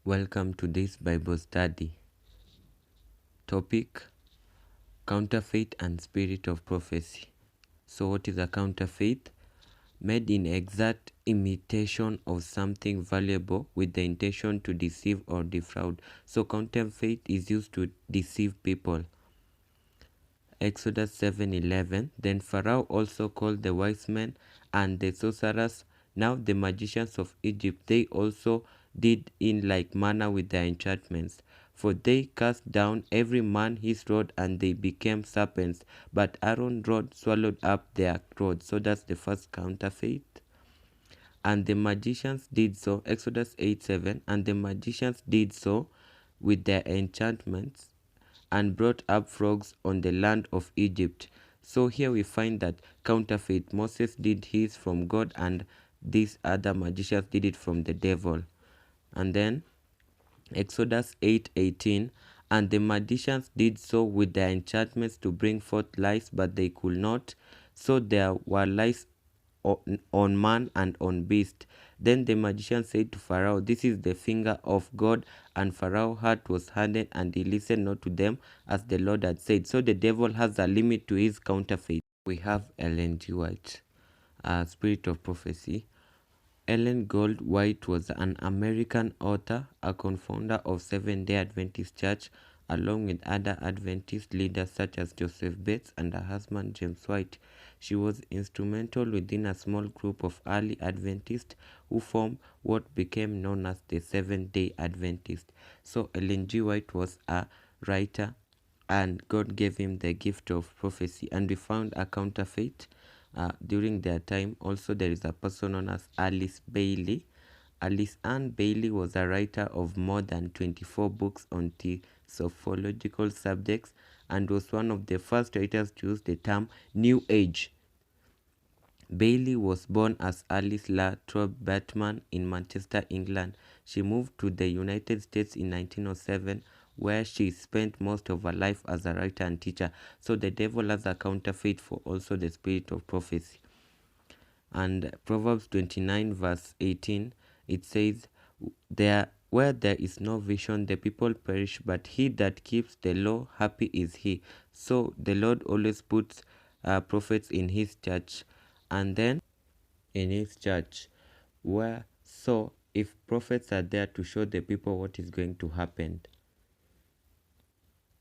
Welcome to this Bible study. Topic: Counterfeit and Spirit of Prophecy. So what is a counterfeit? Made in exact imitation of something valuable with the intention to deceive or defraud. So counterfeit is used to deceive people. Exodus 7:11. Then Pharaoh also called the wise men and the sorcerers, now the magicians of Egypt. They also did in like manner with their enchantments. For they cast down every man his rod, and they became serpents. But Aaron's rod swallowed up their rods. So that's the first counterfeit. And the magicians did so, Exodus 8:7. And the magicians did so with their enchantments, and brought up frogs on the land of Egypt. So here we find that counterfeit. Moses did his from God, and these other magicians did it from the devil. And then Exodus 8:18. And the magicians did so with their enchantments to bring forth lice, but they could not. So there were lice on man and on beast. Then the magician said to Pharaoh, "This is the finger of God." And Pharaoh's heart was hardened, and he listened not to them, as the Lord had said. So the devil has a limit to his counterfeit. We have Ellen G. White, a spirit of prophecy. Ellen Gold White was an American author, a co-founder of Seventh-day Adventist Church, along with other Adventist leaders such as Joseph Bates and her husband James White. She was instrumental within a small group of early Adventists who formed what became known as the Seventh-day Adventist. So Ellen G. White was a writer, and God gave him the gift of prophecy, and we found a counterfeit during their time. Also, there is a person known as Alice Bailey. Alice Ann Bailey was a writer of more than 24 books on theological subjects, and was one of the first writers to use the term New Age. Bailey was born as Alice Latrobe Batman in Manchester, England. She moved to the United States in 1907, where she spent most of her life as a writer and teacher. So the devil has a counterfeit for also the spirit of prophecy. And Proverbs 29 verse 18, it says, where there is no vision, the people perish, but he that keeps the law, happy is he. So the Lord always puts prophets in his church, and then in his church, where so if prophets are there to show the people what is going to happen.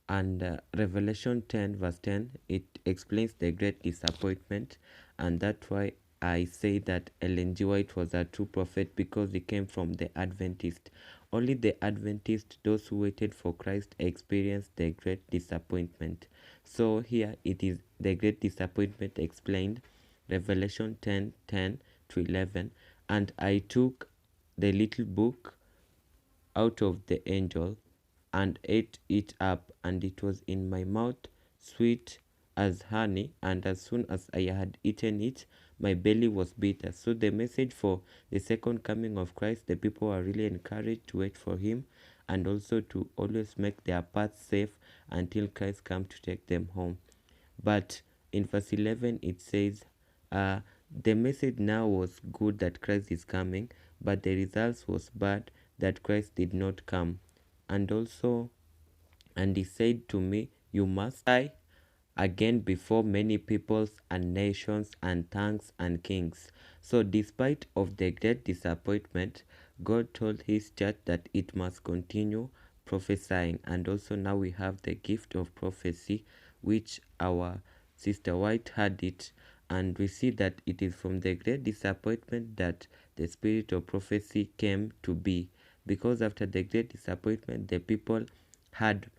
And Revelation 10 verse 10, it explains the great disappointment, and that's why I say that Ellen G. White was a true prophet, because he came from the Adventist. Only the Adventist, those who waited for Christ, experienced the great disappointment. So here it is the great disappointment explained, Revelation 10:10 to 11. And I took the little book out of the angel, and ate it up, and it was in my mouth sweet as honey, and as soon as I had eaten it, my belly was bitter. So the message for the second coming of Christ, the people are really encouraged to wait for him, and also to always make their path safe until Christ comes to take them home. But in verse 11 it says, the message now was good that Christ is coming, but the results was bad that Christ did not come. And he said to me, you must die again before many peoples and nations and tongues and kings. So despite of the great disappointment, God told his church that it must continue prophesying. And also now we have the gift of prophecy, which our sister White had it, and we see that it is from the great disappointment that the spirit of prophecy came to be, because after the great disappointment the people had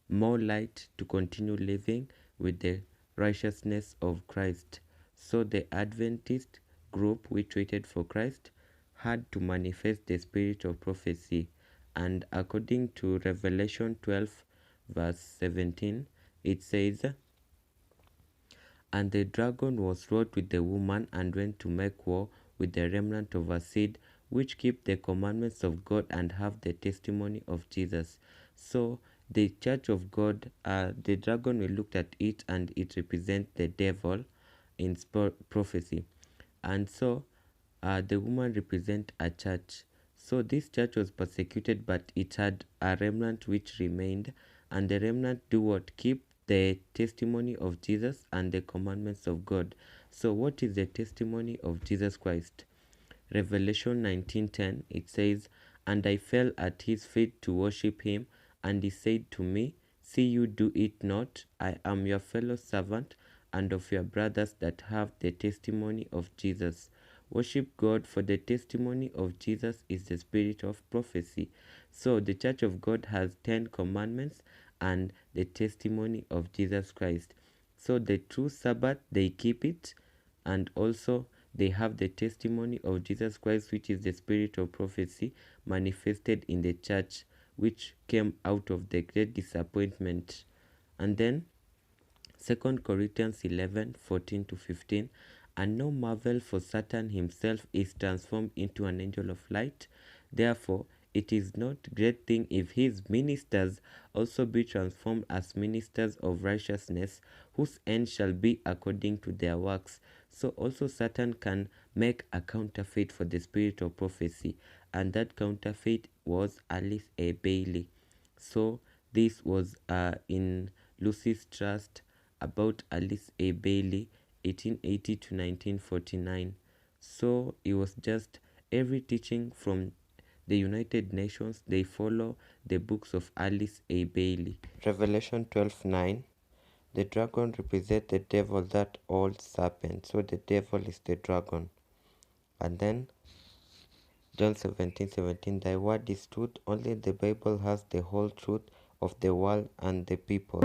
more light to continue living with the righteousness of Christ. So the Adventist group which waited for Christ had to manifest the spirit of prophecy. And according to Revelation 12 verse 17, it says, and the dragon was wroth with the woman, and went to make war with the remnant of her seed, which keep the commandments of God and have the testimony of Jesus. So the church of God, the dragon, we looked at it, and it represents the devil in prophecy. And so the woman represents a church. So this church was persecuted, but it had a remnant which remained, and the remnant do what? Keep the testimony of Jesus and the commandments of God. So what is the testimony of Jesus Christ? Revelation 19:10, it says, "And I fell at his feet to worship him, and he said to me, See you do it not. I am your fellow servant and of your brothers that have the testimony of Jesus." Worship God, for the testimony of Jesus is the spirit of prophecy. So the Church of God has 10 commandments and the testimony of Jesus Christ. So the true Sabbath, they keep it, and also they have the testimony of Jesus Christ, which is the spirit of prophecy manifested in the church, which came out of the great disappointment. And then 2 Corinthians 11:14 to 15. "And no marvel, for Satan himself is transformed into an angel of light. Therefore, it is not great thing if his ministers also be transformed as ministers of righteousness, whose end shall be according to their works." So also Satan can make a counterfeit for the spirit of prophecy, and that counterfeit was Alice A. Bailey. So this was in Lucy's Trust about Alice A. Bailey, 1880 to 1949. So it was just every teaching from the United Nations, they follow the books of Alice A. Bailey. Revelation 12:9. The dragon represents the devil, that old serpent. So the devil is the dragon. And then John 17:17. Thy word is truth. Only the Bible has the whole truth of the world and the people.